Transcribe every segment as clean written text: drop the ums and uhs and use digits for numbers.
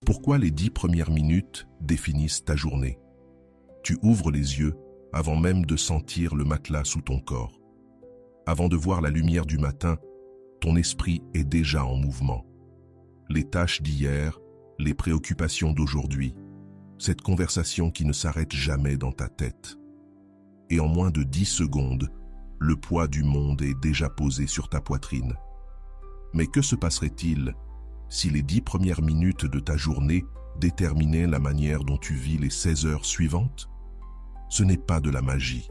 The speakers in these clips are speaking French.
Pourquoi les 10 premières minutes définissent ta journée? Tu ouvres les yeux avant même de sentir le matelas sous ton corps. Avant de voir la lumière du matin, ton esprit est déjà en mouvement. Les tâches d'hier, les préoccupations d'aujourd'hui, cette conversation qui ne s'arrête jamais dans ta tête. Et en moins de 10 secondes, le poids du monde est déjà posé sur ta poitrine. Mais que se passerait-il si les 10 premières minutes de ta journée déterminaient la manière dont tu vis les 16 heures suivantes? Ce n'est pas de la magie,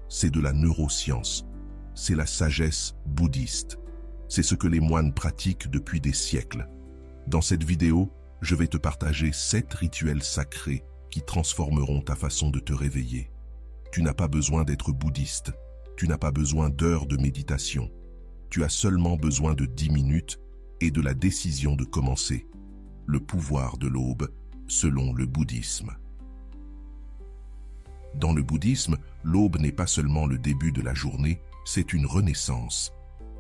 c'est de la neuroscience, c'est la sagesse bouddhiste. C'est ce que les moines pratiquent depuis des siècles. Dans cette vidéo, je vais te partager 7 rituels sacrés qui transformeront ta façon de te réveiller. Tu n'as pas besoin d'être bouddhiste, tu n'as pas besoin d'heures de méditation. Tu as seulement besoin de 10 minutes et de la décision de commencer. Le pouvoir de l'aube, selon le bouddhisme. Dans le bouddhisme, l'aube n'est pas seulement le début de la journée, c'est une renaissance.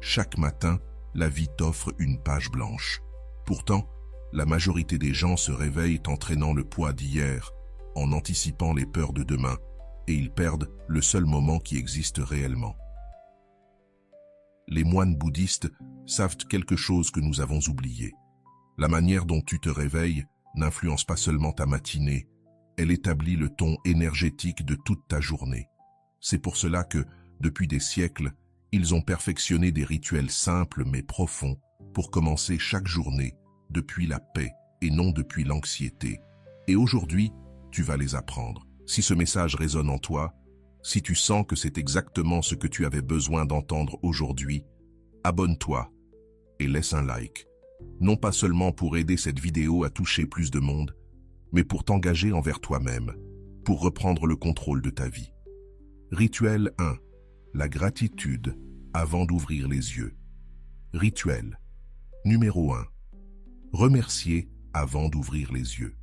Chaque matin, la vie t'offre une page blanche. Pourtant, la majorité des gens se réveillent en traînant le poids d'hier, en anticipant les peurs de demain, et ils perdent le seul moment qui existe réellement. Les moines bouddhistes savent quelque chose que nous avons oublié. La manière dont tu te réveilles n'influence pas seulement ta matinée, elle établit le ton énergétique de toute ta journée. C'est pour cela que, depuis des siècles, ils ont perfectionné des rituels simples mais profonds pour commencer chaque journée depuis la paix et non depuis l'anxiété. Et aujourd'hui, tu vas les apprendre. Si ce message résonne en toi, si tu sens que c'est exactement ce que tu avais besoin d'entendre aujourd'hui, abonne-toi et laisse un like. Non pas seulement pour aider cette vidéo à toucher plus de monde, mais pour t'engager envers toi-même, pour reprendre le contrôle de ta vie. Rituel 1. La gratitude avant d'ouvrir les yeux. Rituel numéro 1. Remercier avant d'ouvrir les yeux.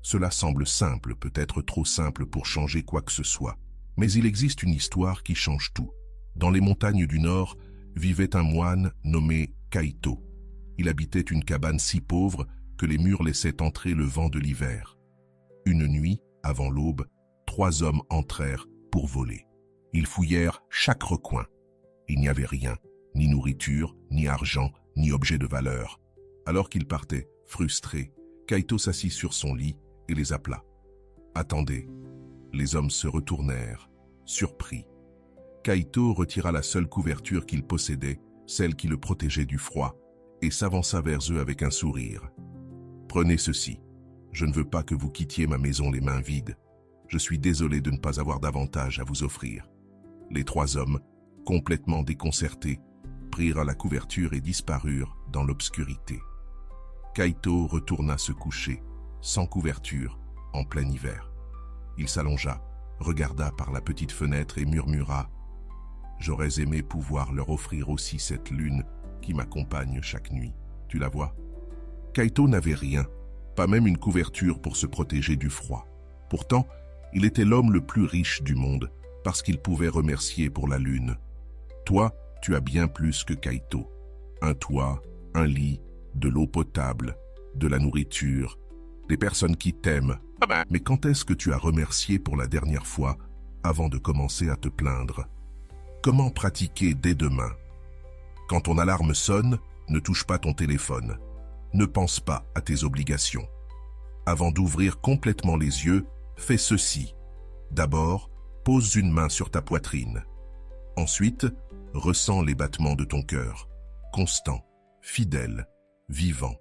Cela semble simple, peut-être trop simple pour changer quoi que ce soit. Mais il existe une histoire qui change tout. Dans les montagnes du Nord vivait un moine nommé Kaito. Il habitait une cabane si pauvre que les murs laissaient entrer le vent de l'hiver. Une nuit, avant l'aube, 3 hommes entrèrent pour voler. Ils fouillèrent chaque recoin. Il n'y avait rien, ni nourriture, ni argent, ni objet de valeur. Alors qu'ils partaient, frustrés, Kaito s'assit sur son lit et les appela. « Attendez !» Les hommes se retournèrent, surpris. Kaito retira la seule couverture qu'il possédait, celle qui le protégeait du froid, et s'avança vers eux avec un sourire. « Prenez ceci. Je ne veux pas que vous quittiez ma maison les mains vides. Je suis désolé de ne pas avoir davantage à vous offrir. » Les 3 hommes, complètement déconcertés, prirent la couverture et disparurent dans l'obscurité. Kaito retourna se coucher, sans couverture, en plein hiver. Il s'allongea, regarda par la petite fenêtre et murmura « J'aurais aimé pouvoir leur offrir aussi cette lune qui m'accompagne chaque nuit. Tu la vois ?» Kaito n'avait rien, pas même une couverture pour se protéger du froid. Pourtant, il était l'homme le plus riche du monde parce qu'il pouvait remercier pour la lune. Toi, tu as bien plus que Kaito. Un toit, un lit, de l'eau potable, de la nourriture, des personnes qui t'aiment. Mais quand est-ce que tu as remercié pour la dernière fois avant de commencer à te plaindre? Comment pratiquer dès demain? Quand ton alarme sonne, ne touche pas ton téléphone. Ne pense pas à tes obligations. Avant d'ouvrir complètement les yeux, fais ceci. D'abord, pose une main sur ta poitrine. Ensuite, ressens les battements de ton cœur, constant, fidèle, vivant.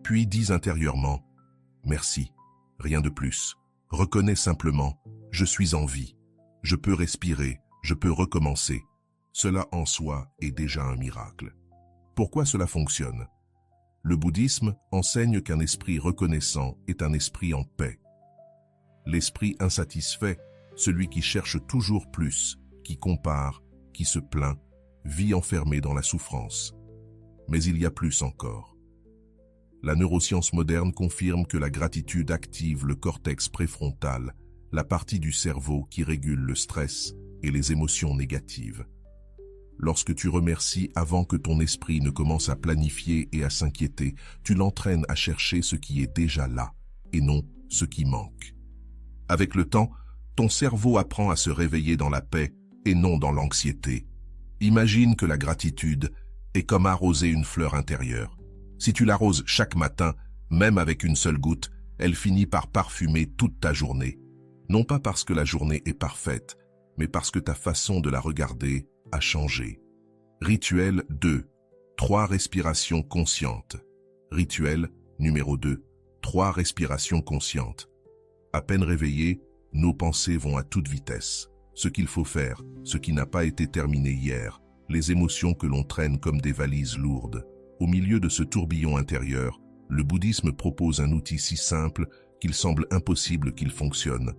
Puis dis intérieurement « Merci ». Rien de plus. Reconnais simplement « Je suis en vie. Je peux respirer. Je peux recommencer ». Cela en soi est déjà un miracle. Pourquoi cela fonctionne? Le bouddhisme enseigne qu'un esprit reconnaissant est un esprit en paix. L'esprit insatisfait, celui qui cherche toujours plus, qui compare, qui se plaint, vit enfermé dans la souffrance. Mais il y a plus encore. La neuroscience moderne confirme que la gratitude active le cortex préfrontal, la partie du cerveau qui régule le stress et les émotions négatives. Lorsque tu remercies avant que ton esprit ne commence à planifier et à s'inquiéter, tu l'entraînes à chercher ce qui est déjà là, et non ce qui manque. Avec le temps, ton cerveau apprend à se réveiller dans la paix et non dans l'anxiété. Imagine que la gratitude est comme arroser une fleur intérieure. Si tu l'arroses chaque matin, même avec une seule goutte, elle finit par parfumer toute ta journée. Non pas parce que la journée est parfaite, mais parce que ta façon de la regarder a changé. Rituel 2. 3 respirations conscientes. Rituel numéro 2. 3 respirations conscientes. À peine réveillés, nos pensées vont à toute vitesse. Ce qu'il faut faire, ce qui n'a pas été terminé hier, les émotions que l'on traîne comme des valises lourdes. Au milieu de ce tourbillon intérieur, le bouddhisme propose un outil si simple qu'il semble impossible qu'il fonctionne.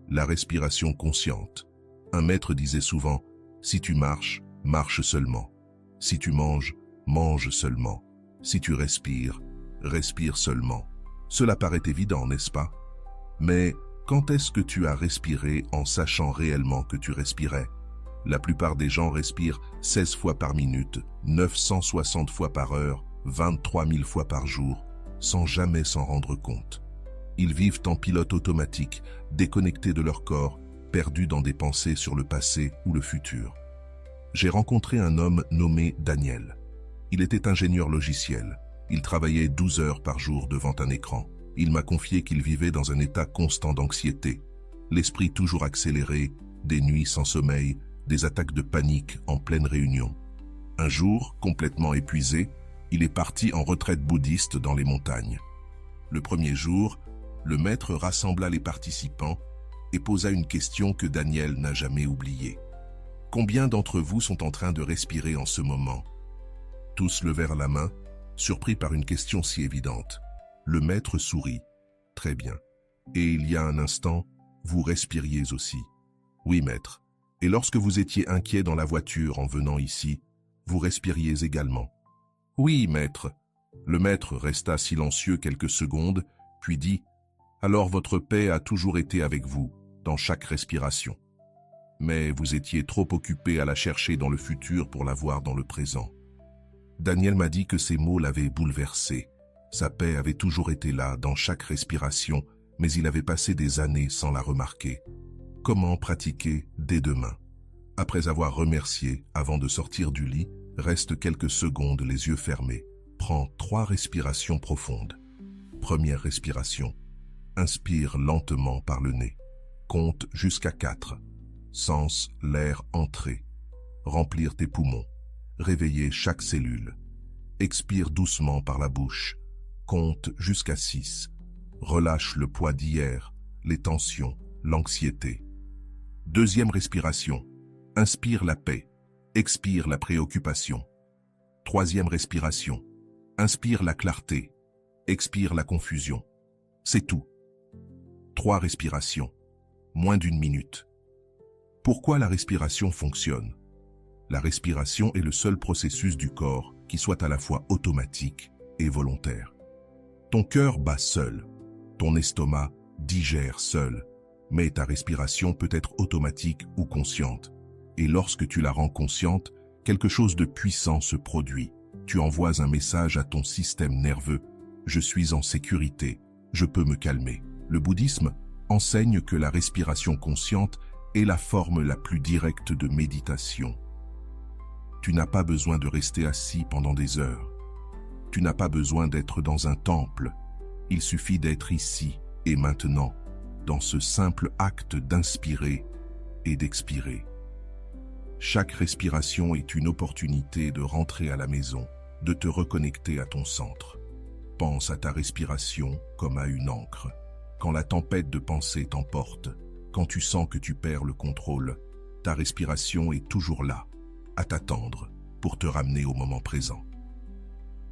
La respiration consciente. Un maître disait souvent, « Si tu marches, marche seulement. Si tu manges, mange seulement. Si tu respires, respire seulement. » Cela paraît évident, n'est-ce pas? Mais quand est-ce que tu as respiré en sachant réellement que tu respirais? La plupart des gens respirent 16 fois par minute, 960 fois par heure, 23 000 fois par jour, sans jamais s'en rendre compte. Ils vivent en pilote automatique, déconnectés de leur corps, perdus dans des pensées sur le passé ou le futur. J'ai rencontré un homme nommé Daniel. Il était ingénieur logiciel. Il travaillait 12 heures par jour devant un écran. Il m'a confié qu'il vivait dans un état constant d'anxiété. L'esprit toujours accéléré, des nuits sans sommeil, des attaques de panique en pleine réunion. Un jour, complètement épuisé, il est parti en retraite bouddhiste dans les montagnes. Le premier jour, le maître rassembla les participants et posa une question que Daniel n'a jamais oubliée. Combien d'entre vous sont en train de respirer en ce moment? Tous levèrent la main, surpris par une question si évidente. Le maître sourit. Très bien. Et il y a un instant, vous respiriez aussi. Oui, maître. Et lorsque vous étiez inquiet dans la voiture en venant ici, vous respiriez également. Oui, maître. Le maître resta silencieux quelques secondes, puis dit, alors votre paix a toujours été avec vous, dans chaque respiration. Mais vous étiez trop occupé à la chercher dans le futur pour la voir dans le présent. Daniel m'a dit que ces mots l'avaient bouleversé. Sa paix avait toujours été là, dans chaque respiration, mais il avait passé des années sans la remarquer. Comment pratiquer dès demain? Après avoir remercié, avant de sortir du lit, reste quelques secondes les yeux fermés. Prends 3 respirations profondes. Première respiration. Inspire lentement par le nez. Compte jusqu'à 4. Sens l'air entrer. Remplir tes poumons. Réveiller chaque cellule. Expire doucement par la bouche. Compte jusqu'à 6. Relâche le poids d'hier, les tensions, l'anxiété. Deuxième respiration. Inspire la paix. Expire la préoccupation. Troisième respiration. Inspire la clarté. Expire la confusion. C'est tout. 3 respirations. Moins d'1 minute. Pourquoi la respiration fonctionne? La respiration est le seul processus du corps qui soit à la fois automatique et volontaire. Ton cœur bat seul, ton estomac digère seul, mais ta respiration peut être automatique ou consciente. Et lorsque tu la rends consciente, quelque chose de puissant se produit. Tu envoies un message à ton système nerveux. Je suis en sécurité, je peux me calmer. Le bouddhisme enseigne que la respiration consciente est la forme la plus directe de méditation. Tu n'as pas besoin de rester assis pendant des heures. Tu n'as pas besoin d'être dans un temple. Il suffit d'être ici et maintenant, dans ce simple acte d'inspirer et d'expirer. Chaque respiration est une opportunité de rentrer à la maison, de te reconnecter à ton centre. Pense à ta respiration comme à une ancre. Quand la tempête de pensée t'emporte, quand tu sens que tu perds le contrôle, ta respiration est toujours là, à t'attendre, pour te ramener au moment présent.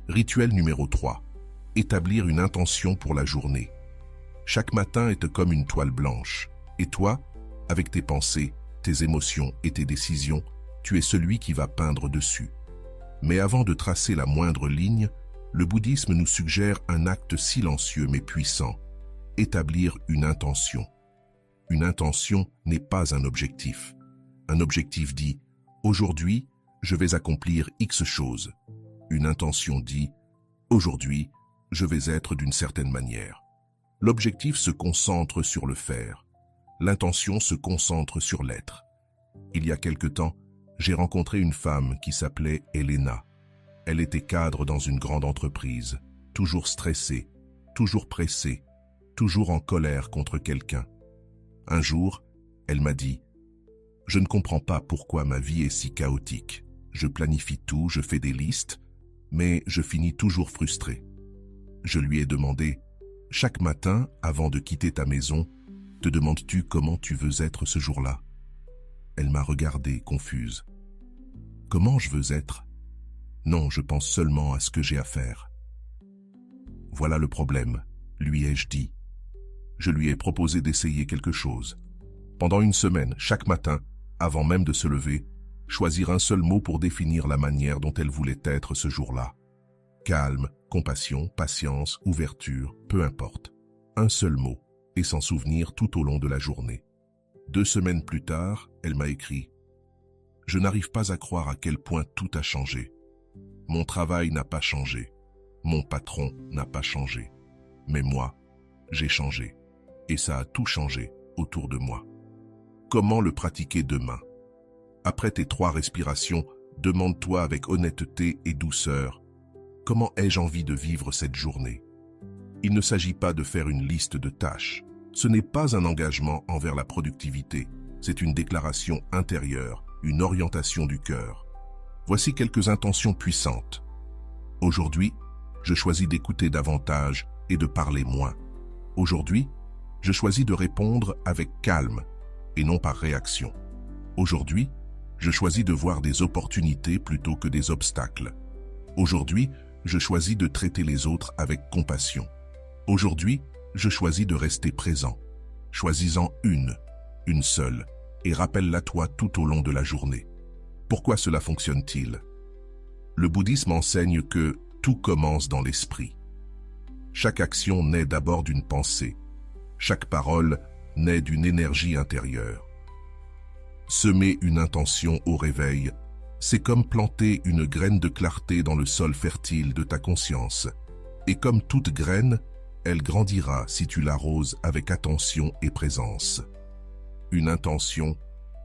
Rituel numéro 3. Établir une intention pour la journée. Chaque matin est comme une toile blanche, et toi, avec tes pensées, tes émotions et tes décisions, tu es celui qui va peindre dessus. Mais avant de tracer la moindre ligne, le bouddhisme nous suggère un acte silencieux mais puissant. Établir une intention. Une intention n'est pas un objectif. Un objectif dit « Aujourd'hui, je vais accomplir X chose. Une intention dit « Aujourd'hui, je vais être d'une certaine manière ». L'objectif se concentre sur le faire. L'intention se concentre sur l'être. Il y a quelque temps, j'ai rencontré une femme qui s'appelait Elena. Elle était cadre dans une grande entreprise, toujours stressée, toujours pressée, toujours en colère contre quelqu'un. Un jour, elle m'a dit « Je ne comprends pas pourquoi ma vie est si chaotique. Je planifie tout, je fais des listes, mais je finis toujours frustré. » Je lui ai demandé « Chaque matin, avant de quitter ta maison, te demandes-tu comment tu veux être ce jour-là » Elle m'a regardé, confuse. « Comment je veux être ? Non, je pense seulement à ce que j'ai à faire. » Voilà le problème, lui ai-je dit. Je lui ai proposé d'essayer quelque chose. Pendant une semaine, chaque matin, avant même de se lever, choisir un seul mot pour définir la manière dont elle voulait être ce jour-là. Calme, compassion, patience, ouverture, peu importe. Un seul mot, et s'en souvenir tout au long de la journée. 2 semaines plus tard, elle m'a écrit « Je n'arrive pas à croire à quel point tout a changé. Mon travail n'a pas changé. Mon patron n'a pas changé. Mais moi, j'ai changé. Et ça a tout changé autour de moi. » Comment le pratiquer demain? Après tes 3 respirations, demande-toi avec honnêteté et douceur « Comment ai-je envie de vivre cette journée ?» Il ne s'agit pas de faire une liste de tâches. Ce n'est pas un engagement envers la productivité. C'est une déclaration intérieure, une orientation du cœur. Voici quelques intentions puissantes. Aujourd'hui, je choisis d'écouter davantage et de parler moins. Aujourd'hui, je choisis de répondre avec calme et non par réaction. Aujourd'hui, je choisis de voir des opportunités plutôt que des obstacles. Aujourd'hui, je choisis de traiter les autres avec compassion. Aujourd'hui, je choisis de rester présent. Choisis-en une seule, et rappelle-la toi tout au long de la journée. Pourquoi cela fonctionne-t-il? Le bouddhisme enseigne que tout commence dans l'esprit. Chaque action naît d'abord d'une pensée. Chaque parole naît d'une énergie intérieure. Semer une intention au réveil, c'est comme planter une graine de clarté dans le sol fertile de ta conscience. Et comme toute graine, elle grandira si tu l'arroses avec attention et présence. Une intention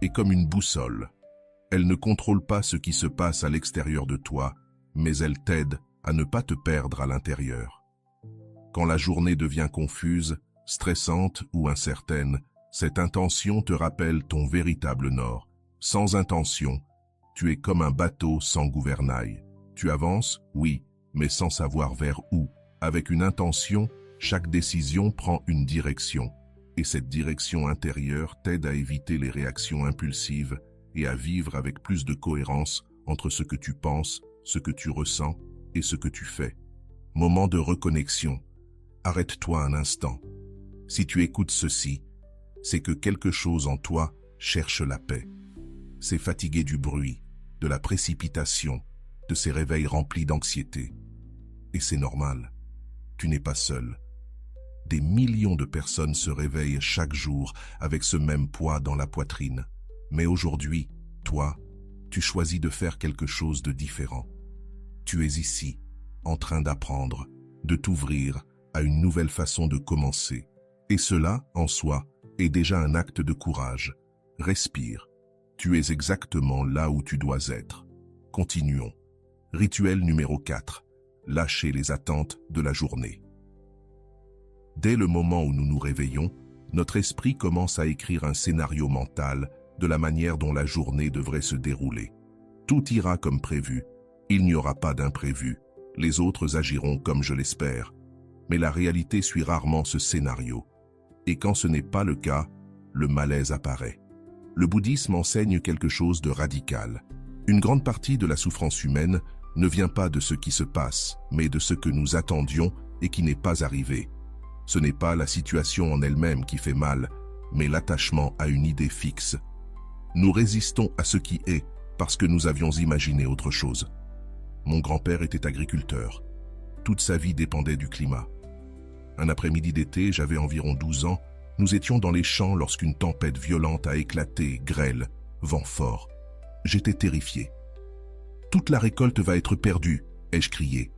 est comme une boussole. Elle ne contrôle pas ce qui se passe à l'extérieur de toi, mais elle t'aide à ne pas te perdre à l'intérieur. Quand la journée devient confuse, stressante ou incertaine, cette intention te rappelle ton véritable nord. Sans intention, tu es comme un bateau sans gouvernail. Tu avances, oui, mais sans savoir vers où. Avec une intention, chaque décision prend une direction, et cette direction intérieure t'aide à éviter les réactions impulsives et à vivre avec plus de cohérence entre ce que tu penses, ce que tu ressens et ce que tu fais. Moment de reconnexion. Arrête-toi un instant. Si tu écoutes ceci, c'est que quelque chose en toi cherche la paix. C'est fatigué du bruit, de la précipitation, de ces réveils remplis d'anxiété. Et c'est normal. Tu n'es pas seul. Des millions de personnes se réveillent chaque jour avec ce même poids dans la poitrine. Mais aujourd'hui, toi, tu choisis de faire quelque chose de différent. Tu es ici, en train d'apprendre, de t'ouvrir à une nouvelle façon de commencer. Et cela, en soi, est déjà un acte de courage. Respire. Tu es exactement là où tu dois être. Continuons. Rituel numéro 4. Lâcher les attentes de la journée. Dès le moment où nous nous réveillons, notre esprit commence à écrire un scénario mental de la manière dont la journée devrait se dérouler. Tout ira comme prévu. Il n'y aura pas d'imprévu. Les autres agiront comme je l'espère. Mais la réalité suit rarement ce scénario. Et quand ce n'est pas le cas, le malaise apparaît. Le bouddhisme enseigne quelque chose de radical. Une grande partie de la souffrance humaine ne vient pas de ce qui se passe, mais de ce que nous attendions et qui n'est pas arrivé. Ce n'est pas la situation en elle-même qui fait mal, mais l'attachement à une idée fixe. Nous résistons à ce qui est parce que nous avions imaginé autre chose. Mon grand-père était agriculteur. Toute sa vie dépendait du climat. Un après-midi d'été, j'avais environ 12 ans, nous étions dans les champs lorsqu'une tempête violente a éclaté, grêle, vent fort. J'étais terrifié. Toute la récolte va être perdue, ai-je crié.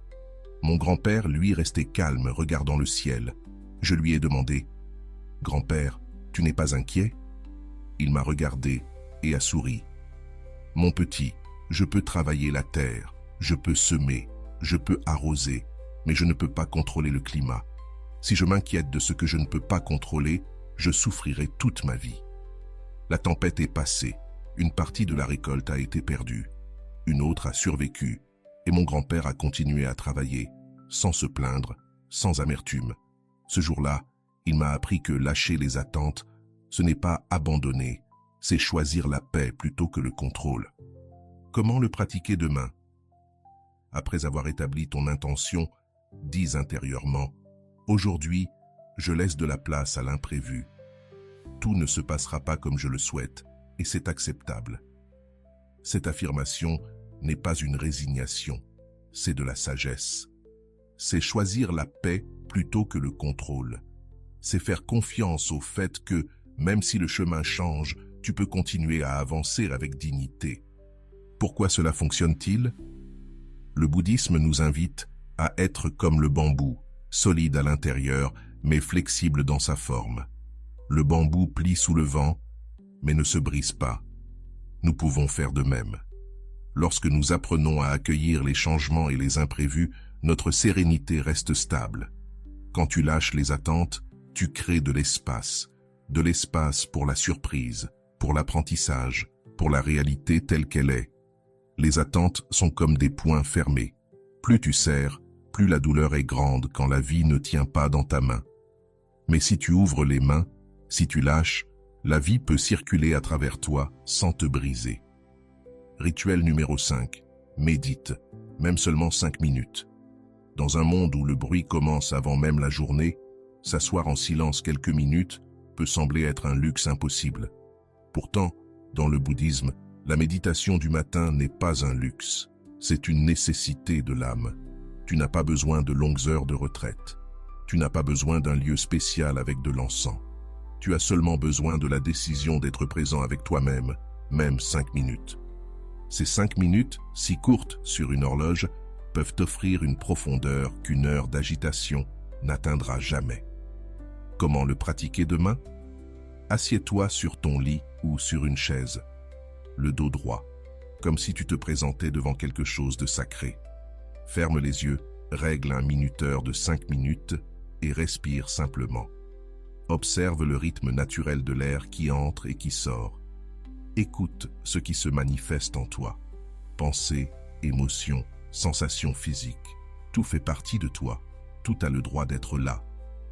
Mon grand-père, lui, restait calme, regardant le ciel. Je lui ai demandé, « Grand-père, tu n'es pas inquiet ?» Il m'a regardé et a souri. « Mon petit, je peux travailler la terre, je peux semer, je peux arroser, mais je ne peux pas contrôler le climat. Si je m'inquiète de ce que je ne peux pas contrôler, je souffrirai toute ma vie. » La tempête est passée, une partie de la récolte a été perdue, une autre a survécu, et mon grand-père a continué à travailler, sans se plaindre, sans amertume. Ce jour-là, il m'a appris que lâcher les attentes, ce n'est pas abandonner, c'est choisir la paix plutôt que le contrôle. Comment le pratiquer demain? Après avoir établi ton intention, dis intérieurement, « Aujourd'hui, je laisse de la place à l'imprévu. Tout ne se passera pas comme je le souhaite, et c'est acceptable. » Cette affirmation n'est pas une résignation, c'est de la sagesse. C'est choisir la paix plutôt que le contrôle. C'est faire confiance au fait que, même si le chemin change, tu peux continuer à avancer avec dignité. Pourquoi cela fonctionne-t-il? Le bouddhisme nous invite à être comme le bambou, solide à l'intérieur, mais flexible dans sa forme. Le bambou plie sous le vent, mais ne se brise pas. Nous pouvons faire de même. Lorsque nous apprenons à accueillir les changements et les imprévus, notre sérénité reste stable. Quand tu lâches les attentes, tu crées de l'espace pour la surprise, pour l'apprentissage, pour la réalité telle qu'elle est. Les attentes sont comme des poings fermés. Plus tu serres, plus la douleur est grande quand la vie ne tient pas dans ta main. Mais si tu ouvres les mains, si tu lâches, la vie peut circuler à travers toi sans te briser. Rituel numéro 5. Médite, même seulement 5 minutes. Dans un monde où le bruit commence avant même la journée, s'asseoir en silence quelques minutes peut sembler être un luxe impossible. Pourtant, dans le bouddhisme, la méditation du matin n'est pas un luxe, c'est une nécessité de l'âme. Tu n'as pas besoin de longues heures de retraite. Tu n'as pas besoin d'un lieu spécial avec de l'encens. Tu as seulement besoin de la décision d'être présent avec toi-même, même 5 minutes. Ces 5 minutes, si courtes sur une horloge, peuvent t'offrir une profondeur qu'une heure d'agitation n'atteindra jamais. Comment le pratiquer demain? Assieds-toi sur ton lit ou sur une chaise, le dos droit, comme si tu te présentais devant quelque chose de sacré. Ferme les yeux, règle un minuteur de 5 minutes et respire simplement. Observe le rythme naturel de l'air qui entre et qui sort. Écoute ce qui se manifeste en toi. Pensées, émotions, sensations physiques. Tout fait partie de toi. Tout a le droit d'être là.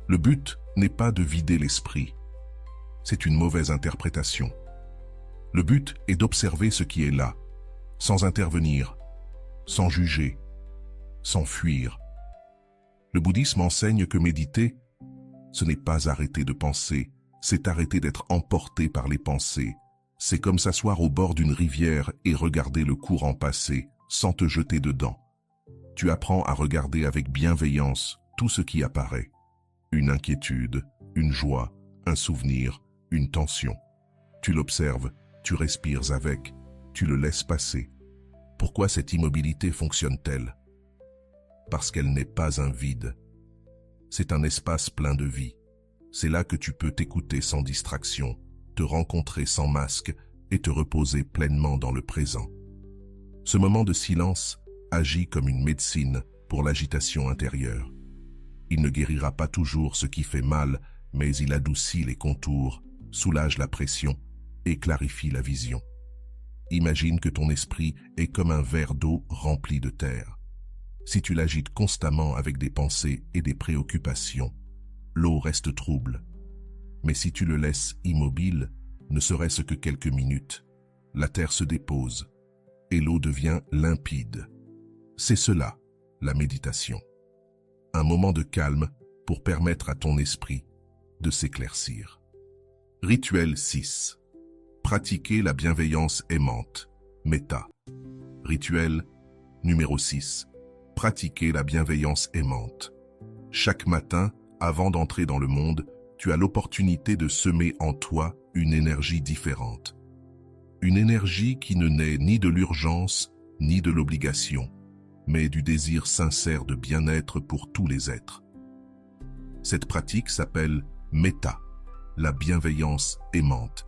Le but n'est pas de vider l'esprit. C'est une mauvaise interprétation. Le but est d'observer ce qui est là, sans intervenir, sans juger, sans fuir. Le bouddhisme enseigne que méditer, ce n'est pas arrêter de penser, c'est arrêter d'être emporté par les pensées. C'est comme s'asseoir au bord d'une rivière et regarder le courant passer, sans te jeter dedans. Tu apprends à regarder avec bienveillance tout ce qui apparaît. Une inquiétude, une joie, un souvenir, une tension. Tu l'observes, tu respires avec, tu le laisses passer. Pourquoi cette immobilité fonctionne-t-elle? Parce qu'elle n'est pas un vide. C'est un espace plein de vie. C'est là que tu peux t'écouter sans distraction, te rencontrer sans masque et te reposer pleinement dans le présent. Ce moment de silence agit comme une médecine pour l'agitation intérieure. Il ne guérira pas toujours ce qui fait mal, mais il adoucit les contours, soulage la pression et clarifie la vision. Imagine que ton esprit est comme un verre d'eau rempli de terre. Si tu l'agites constamment avec des pensées et des préoccupations, l'eau reste trouble. Mais si tu le laisses immobile, ne serait-ce que quelques minutes, la terre se dépose et l'eau devient limpide. C'est cela, la méditation. Un moment de calme pour permettre à ton esprit de s'éclaircir. Rituel 6. Pratiquer la bienveillance aimante. Méta. Rituel numéro 6. Pratiquer la bienveillance aimante. Chaque matin, avant d'entrer dans le monde, tu as l'opportunité de semer en toi une énergie différente. Une énergie qui ne naît ni de l'urgence, ni de l'obligation, mais du désir sincère de bien-être pour tous les êtres. Cette pratique s'appelle Metta, la bienveillance aimante,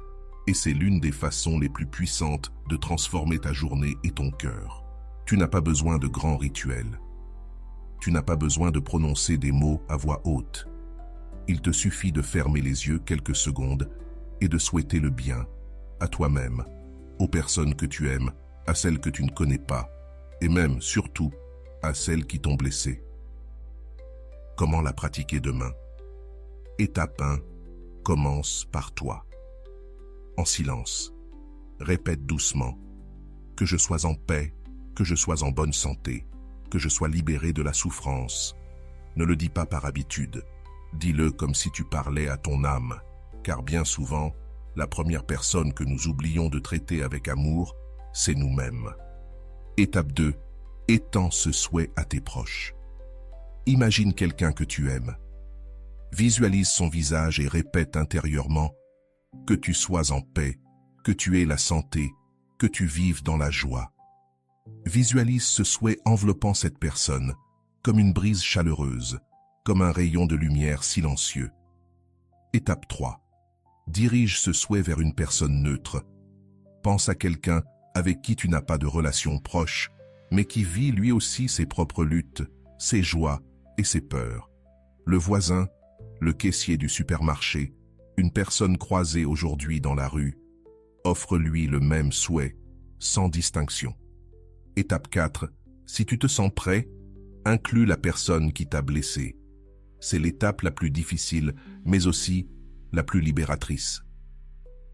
et c'est l'une des façons les plus puissantes de transformer ta journée et ton cœur. Tu n'as pas besoin de grands rituels. Tu n'as pas besoin de prononcer des mots à voix haute. Il te suffit de fermer les yeux quelques secondes et de souhaiter le bien à toi-même, aux personnes que tu aimes, à celles que tu ne connais pas, et même, surtout, à celles qui t'ont blessé. Comment la pratiquer demain? Étape 1. Commence par toi. En silence. Répète doucement. Que je sois en paix, que je sois en bonne santé, que je sois libéré de la souffrance. Ne le dis pas par habitude. Dis-le comme si tu parlais à ton âme, car bien souvent, la première personne que nous oublions de traiter avec amour, c'est nous-mêmes. Étape 2. Étends ce souhait à tes proches. Imagine quelqu'un que tu aimes. Visualise son visage et répète intérieurement que tu sois en paix, que tu aies la santé, que tu vives dans la joie. Visualise ce souhait enveloppant cette personne, comme une brise chaleureuse, comme un rayon de lumière silencieux. Étape 3. Dirige ce souhait vers une personne neutre. Pense à quelqu'un avec qui tu n'as pas de relation proche, mais qui vit lui aussi ses propres luttes, ses joies et ses peurs. Le voisin, le caissier du supermarché, une personne croisée aujourd'hui dans la rue, offre-lui le même souhait, sans distinction. Étape 4. Si tu te sens prêt, inclus la personne qui t'a blessé. C'est l'étape la plus difficile, mais aussi la plus libératrice.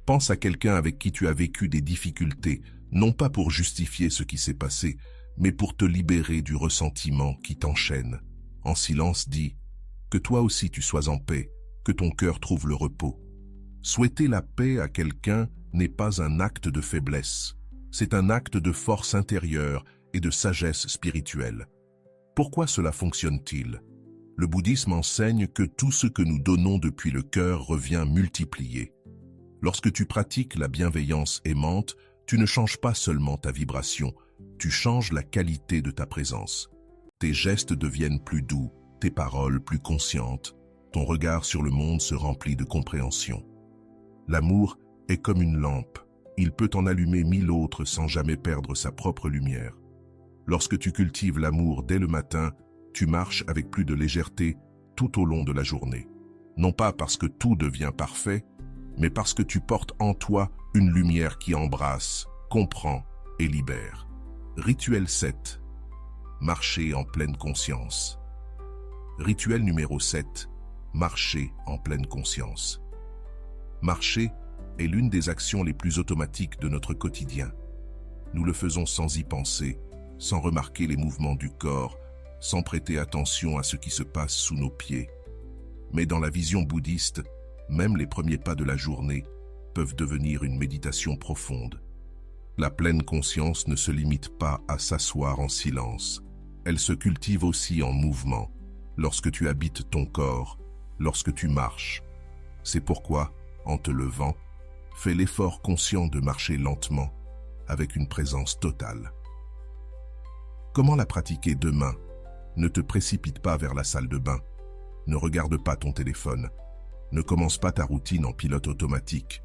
Pense à quelqu'un avec qui tu as vécu des difficultés, non pas pour justifier ce qui s'est passé, mais pour te libérer du ressentiment qui t'enchaîne. En silence, dis que toi aussi tu sois en paix, que ton cœur trouve le repos. Souhaiter la paix à quelqu'un n'est pas un acte de faiblesse, c'est un acte de force intérieure et de sagesse spirituelle. Pourquoi cela fonctionne-t-il? Le bouddhisme enseigne que tout ce que nous donnons depuis le cœur revient multiplié. Lorsque tu pratiques la bienveillance aimante, tu ne changes pas seulement ta vibration, tu changes la qualité de ta présence. Tes gestes deviennent plus doux, tes paroles plus conscientes, ton regard sur le monde se remplit de compréhension. L'amour est comme une lampe, il peut en allumer 1000 autres sans jamais perdre sa propre lumière. Lorsque tu cultives l'amour dès le matin, tu marches avec plus de légèreté tout au long de la journée. Non pas parce que tout devient parfait, mais parce que tu portes en toi une lumière qui embrasse, comprend et libère. Rituel 7. Marcher en pleine conscience. Rituel numéro 7. Marcher en pleine conscience. Marcher est l'une des actions les plus automatiques de notre quotidien. Nous le faisons sans y penser, sans remarquer les mouvements du corps, sans prêter attention à ce qui se passe sous nos pieds. Mais dans la vision bouddhiste, même les premiers pas de la journée peuvent devenir une méditation profonde. La pleine conscience ne se limite pas à s'asseoir en silence. Elle se cultive aussi en mouvement, lorsque tu habites ton corps, lorsque tu marches. C'est pourquoi, en te levant, fais l'effort conscient de marcher lentement, avec une présence totale. Comment la pratiquer demain? Ne te précipite pas vers la salle de bain. Ne regarde pas ton téléphone. Ne commence pas ta routine en pilote automatique.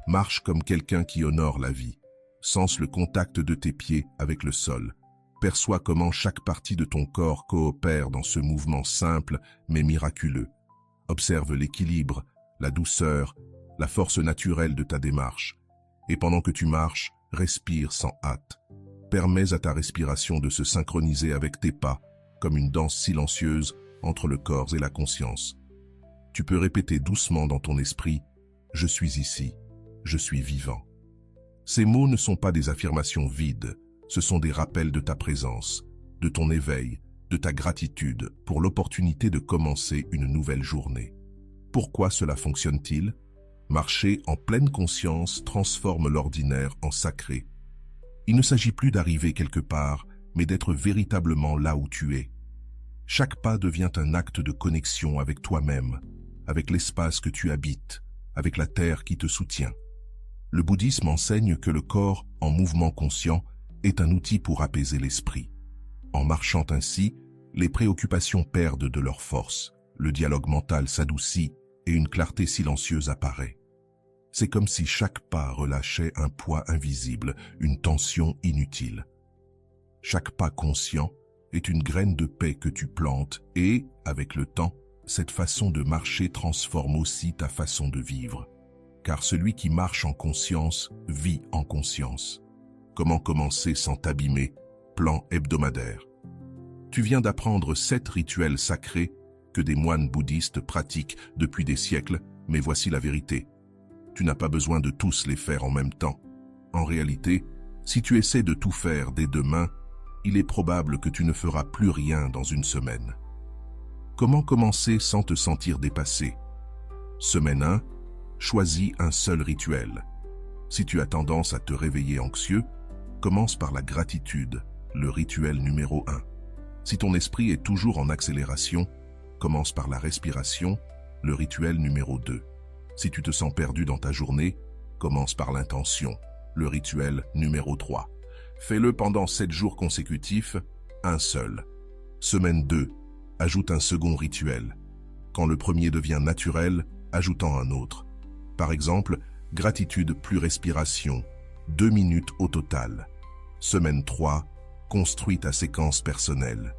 Marche comme quelqu'un qui honore la vie. Sens le contact de tes pieds avec le sol. Perçois comment chaque partie de ton corps coopère dans ce mouvement simple mais miraculeux. Observe l'équilibre, la douceur, la force naturelle de ta démarche. Et pendant que tu marches, respire sans hâte. Permets à ta respiration de se synchroniser avec tes pas, comme une danse silencieuse entre le corps et la conscience. Tu peux répéter doucement dans ton esprit « Je suis ici, je suis vivant ». Ces mots ne sont pas des affirmations vides, ce sont des rappels de ta présence, de ton éveil, de ta gratitude pour l'opportunité de commencer une nouvelle journée. Pourquoi cela fonctionne-t-il? Marcher en pleine conscience transforme l'ordinaire en sacré. Il ne s'agit plus d'arriver quelque part, mais d'être véritablement là où tu es. Chaque pas devient un acte de connexion avec toi-même, avec l'espace que tu habites, avec la terre qui te soutient. Le bouddhisme enseigne que le corps, en mouvement conscient, est un outil pour apaiser l'esprit. En marchant ainsi, les préoccupations perdent de leur force, le dialogue mental s'adoucit et une clarté silencieuse apparaît. C'est comme si chaque pas relâchait un poids invisible, une tension inutile. Chaque pas conscient est une graine de paix que tu plantes et, avec le temps, cette façon de marcher transforme aussi ta façon de vivre. Car celui qui marche en conscience vit en conscience. Comment commencer sans t'abîmer? Plan hebdomadaire. Tu viens d'apprendre 7 rituels sacrés que des moines bouddhistes pratiquent depuis des siècles, mais voici la vérité. Tu n'as pas besoin de tous les faire en même temps. En réalité, si tu essaies de tout faire dès demain, il est probable que tu ne feras plus rien dans une semaine. Comment commencer sans te sentir dépassé? Semaine 1, choisis un seul rituel. Si tu as tendance à te réveiller anxieux, commence par la gratitude, le rituel numéro 1. Si ton esprit est toujours en accélération, commence par la respiration, le rituel numéro 2. Si tu te sens perdu dans ta journée, commence par l'intention, le rituel numéro 3. Fais-le pendant 7 jours consécutifs, un seul. Semaine 2, ajoute un second rituel. Quand le premier devient naturel, ajoutant un autre. Par exemple, gratitude plus respiration, 2 minutes au total. Semaine 3, construis ta séquence personnelle.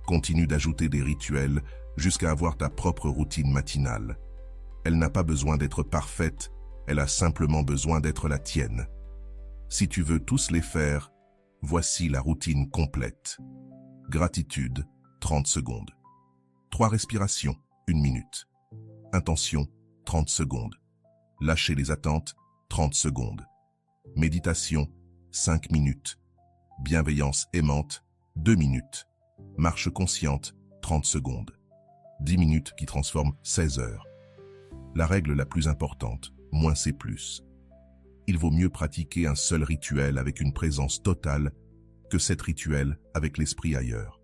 Continue d'ajouter des rituels jusqu'à avoir ta propre routine matinale. Elle n'a pas besoin d'être parfaite, elle a simplement besoin d'être la tienne. Si tu veux tous les faire, voici la routine complète. Gratitude, 30 secondes. 3 respirations, 1 minute. Intention, 30 secondes. Lâcher les attentes, 30 secondes. Méditation, 5 minutes. Bienveillance aimante, 2 minutes. Marche consciente, 30 secondes. 10 minutes qui transforment 16 heures. La règle la plus importante, moins c'est plus. Il vaut mieux pratiquer un seul rituel avec une présence totale que 7 rituels avec l'esprit ailleurs.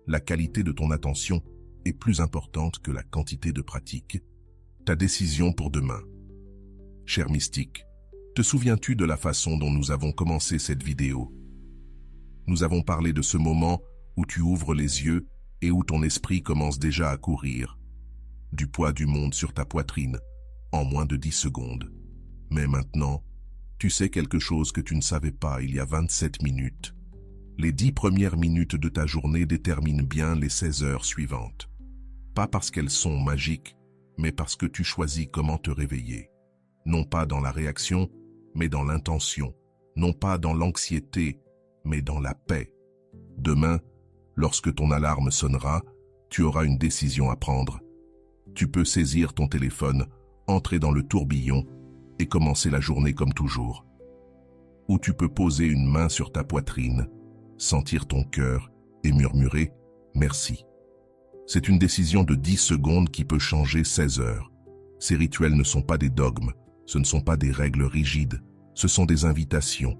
La qualité de ton attention est plus importante que la quantité de pratique. Ta décision pour demain. Cher mystique, te souviens-tu de la façon dont nous avons commencé cette vidéo? Nous avons parlé de ce moment où tu ouvres les yeux et où ton esprit commence déjà à courir. Du poids du monde sur ta poitrine, en moins de 10 secondes. Mais maintenant, tu sais quelque chose que tu ne savais pas il y a 27 minutes. Les 10 premières minutes de ta journée déterminent bien les 16 heures suivantes. Pas parce qu'elles sont magiques, mais parce que tu choisis comment te réveiller. Non pas dans la réaction, mais dans l'intention. Non pas dans l'anxiété, mais dans la paix. Demain, lorsque ton alarme sonnera, tu auras une décision à prendre. Tu peux saisir ton téléphone, entrer dans le tourbillon et commencer la journée comme toujours. Ou tu peux poser une main sur ta poitrine, sentir ton cœur et murmurer « merci ». C'est une décision de 10 secondes qui peut changer 16 heures. Ces rituels ne sont pas des dogmes, ce ne sont pas des règles rigides, ce sont des invitations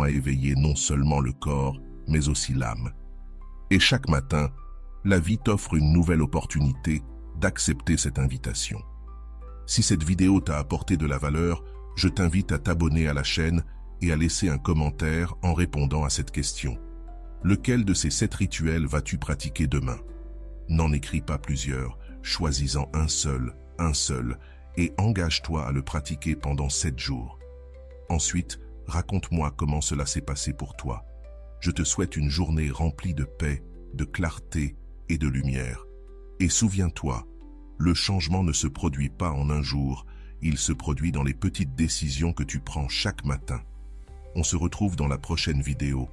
à éveiller non seulement le corps, mais aussi l'âme. Et chaque matin, la vie t'offre une nouvelle opportunité d'accepter cette invitation. Si cette vidéo t'a apporté de la valeur, je t'invite à t'abonner à la chaîne et à laisser un commentaire en répondant à cette question. Lequel de ces 7 rituels vas-tu pratiquer demain? N'en écris pas plusieurs, choisis-en un seul, et engage-toi à le pratiquer pendant 7 jours. Ensuite, raconte-moi comment cela s'est passé pour toi. Je te souhaite une journée remplie de paix, de clarté et de lumière. Et souviens-toi, le changement ne se produit pas en un jour, il se produit dans les petites décisions que tu prends chaque matin. On se retrouve dans la prochaine vidéo.